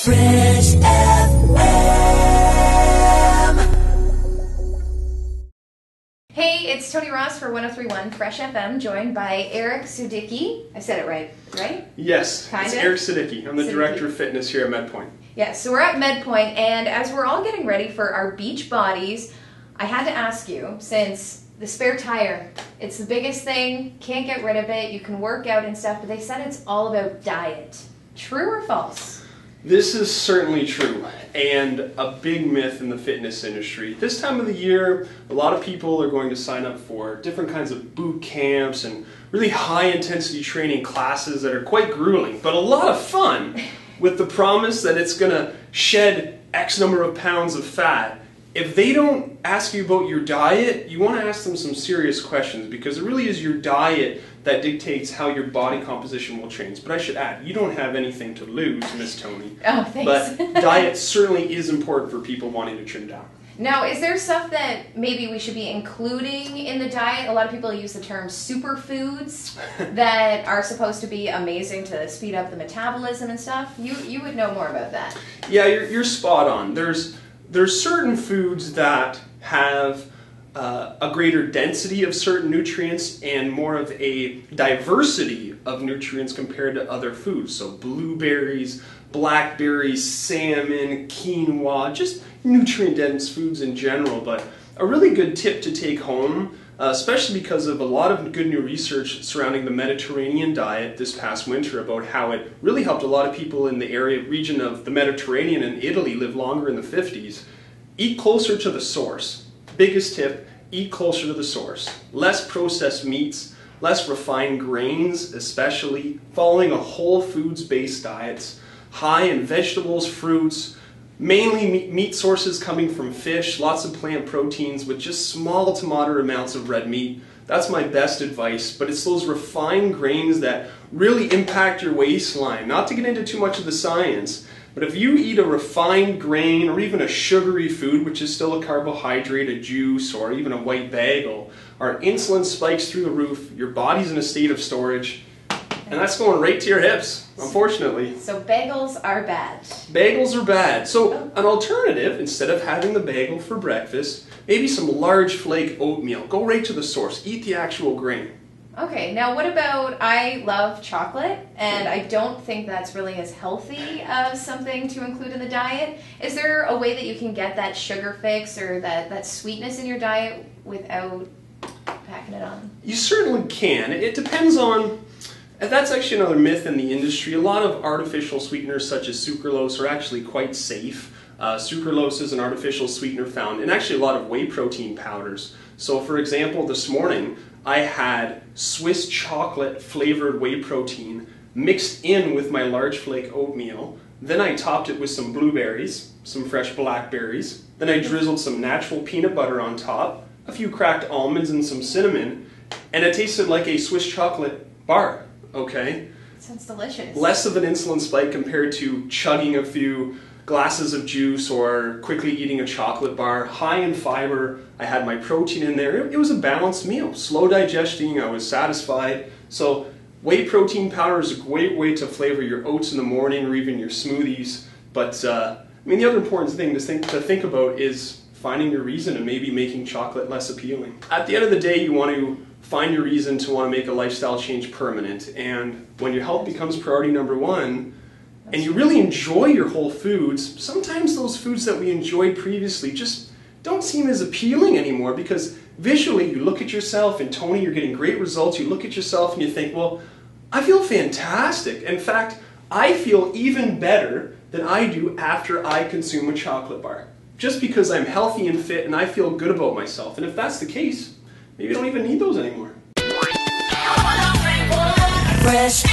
Fresh FM. Hey, it's Toni Ross for 103.1 Fresh FM, joined by Aric Sudicki. I said it right? Yes, Kinda? It's Aric Sudicki. I'm the Director of Fitness here at MedPoint. Yeah, so we're at MedPoint, and as we're all getting ready for our beach bodies, I had to ask you, since the spare tire, it's the biggest thing, can't get rid of it, you can work out and stuff, but they said it's all about diet. True or false? This is certainly true, and a big myth in the fitness industry. This time of the year, a lot of people are going to sign up for different kinds of boot camps and really high-intensity training classes that are quite grueling, but a lot of fun, with the promise that it's going to shed X number of pounds of fat. If they don't ask you about your diet, you want to ask them some serious questions, because it really is your diet that dictates how your body composition will change. But I should add, you don't have anything to lose, Miss Toni. Oh, thanks. But diet certainly is important for people wanting to trim down. Now, is there stuff that maybe we should be including in the diet? A lot of people use the term superfoods that are supposed to be amazing to speed up the metabolism and stuff. You would know more about that. Yeah, you're spot on. There's certain foods that have a greater density of certain nutrients and more of a diversity of nutrients compared to other foods. So blueberries, blackberries, salmon, quinoa, just nutrient-dense foods in general. But a really good tip to take home, especially because of a lot of good new research surrounding the Mediterranean diet this past winter about how it really helped a lot of people in the region of the Mediterranean and Italy live longer in the 50s. Eat closer to the source. Biggest tip, eat closer to the source. Less processed meats, less refined grains especially, following a whole foods-based diets, high in vegetables, fruits, mainly meat sources coming from fish, lots of plant proteins with just small to moderate amounts of red meat. That's my best advice, but it's those refined grains that really impact your waistline. Not to get into too much of the science, but if you eat a refined grain or even a sugary food, which is still a carbohydrate, a juice, or even a white bagel, our insulin spikes through the roof, your body's in a state of storage, and that's going right to your hips, unfortunately. So bagels are bad. Bagels are bad. So an alternative, instead of having the bagel for breakfast, maybe some large flake oatmeal. Go right to the source. Eat the actual grain. Okay, now what about, I love chocolate, and I don't think that's really as healthy as something to include in the diet. Is there a way that you can get that sugar fix or that sweetness in your diet without packing it on? You certainly can. It depends on, that's actually another myth in the industry. A lot of artificial sweeteners such as sucralose are actually quite safe. Sucralose is an artificial sweetener found in actually a lot of whey protein powders. So for example, this morning I had Swiss chocolate flavored whey protein mixed in with my large flake oatmeal. Then I topped it with some blueberries, some fresh blackberries. Then I drizzled some natural peanut butter on top, a few cracked almonds and some cinnamon, and it tasted like a Swiss chocolate bar, okay? Sounds delicious. Less of an insulin spike compared to chugging a few glasses of juice or quickly eating a chocolate bar. High in fiber, I had my protein in there. It was a balanced meal. Slow digesting, I was satisfied. So whey protein powder is a great way to flavor your oats in the morning or even your smoothies. But I mean, the other important thing to think about is finding your reason and maybe making chocolate less appealing. At the end of the day, you want to find your reason to want to make a lifestyle change permanent. And when your health becomes priority number one, and you really enjoy your whole foods, sometimes those foods that we enjoyed previously just don't seem as appealing anymore, because visually you look at yourself and Toni, you're getting great results. You look at yourself and you think, well, I feel fantastic. In fact, I feel even better than I do after I consume a chocolate bar, just because I'm healthy and fit and I feel good about myself. And if that's the case, maybe you don't even need those anymore. Fresh